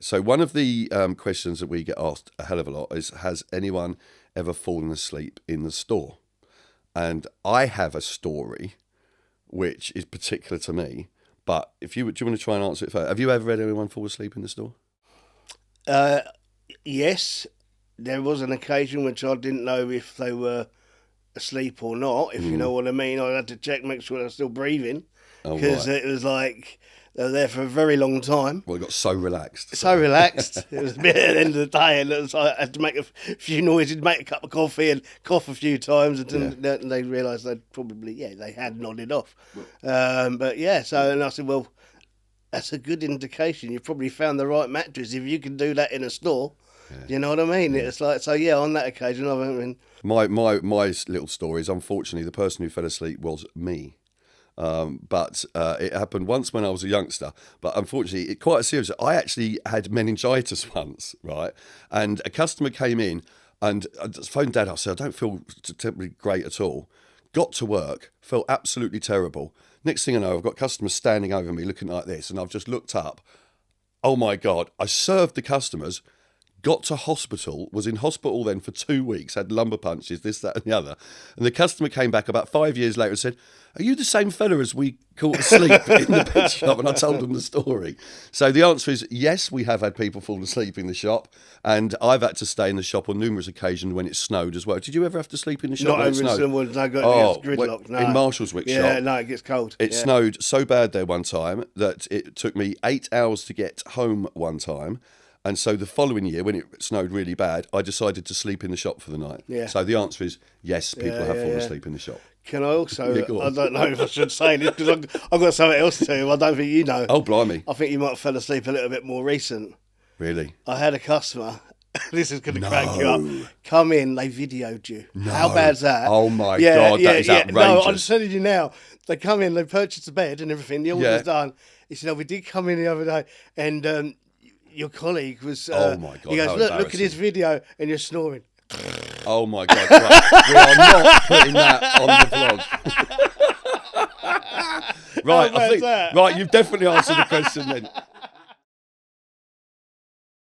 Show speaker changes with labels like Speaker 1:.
Speaker 1: So one of the questions that we get asked a hell of a lot is, has anyone ever fallen asleep in the store? And I have a story which is particular to me. But do you want to try and answer it first? Have you ever had anyone fall asleep in the store?
Speaker 2: Yes, there was an occasion which I didn't know if they were asleep or not, if you know what I mean. I had to check, make sure they're still breathing, because it was like they were there for a very long time.
Speaker 1: Well, it got so relaxed.
Speaker 2: So relaxed. It was a bit at the end of the day, and it was like I had to make a few noises, make a cup of coffee and cough a few times, and then they realised they'd probably, they had nodded off. But yeah, and I said, well, that's a good indication. You've probably found the right mattress if you can do that in a store. You know what I mean? It's like, so yeah, on that occasion, I mean...
Speaker 1: My little story is, unfortunately, the person who fell asleep was me. But it happened once when I was a youngster. But unfortunately, quite serious. I actually had meningitis once, right? And a customer came in and I just phoned Dad. I said, I don't feel terribly great at all. Got to work, felt absolutely terrible. Next thing I know, I've got customers standing over me looking like this, and I've just looked up. Oh my God, I served the customers, got to hospital, was in hospital then for 2 weeks, had lumbar punches, this, that and the other. And the customer came back about 5 years later and said, are you the same fella as we caught asleep in the pet shop? And I told them the story. So the answer is yes, we have had people fall asleep in the shop. And I've had to stay in the shop on numerous occasions when it snowed as well. Did you ever have to sleep in the shop when it snowed?
Speaker 2: Not over in gridlock, no.
Speaker 1: In Marshalswick shop.
Speaker 2: Yeah, no, it gets cold.
Speaker 1: It snowed so bad there one time that it took me 8 hours to get home one time. And so the following year, when it snowed really bad, I decided to sleep in the shop for the night.
Speaker 2: Yeah.
Speaker 1: So the answer is yes, people have fallen asleep in the shop.
Speaker 2: Can I also, I don't know if I should say this, because I've got something else to do. I don't think you know.
Speaker 1: Oh, blimey.
Speaker 2: I think you might have fell asleep a little bit more recent.
Speaker 1: Really?
Speaker 2: I had a customer, this is going to crack you up, come in, they videoed you. No. How bad's that?
Speaker 1: Oh, my God, that is outrageous.
Speaker 2: No, I'm just telling you now. They come in, they purchased the bed and everything, the order's done. He said, we did come in the other day, and your colleague was...
Speaker 1: oh, my God,
Speaker 2: he goes, look at this video, and you're snoring.
Speaker 1: Oh, my God. Right. We are not putting that on the vlog. Right, I think, right, you've definitely answered the question then.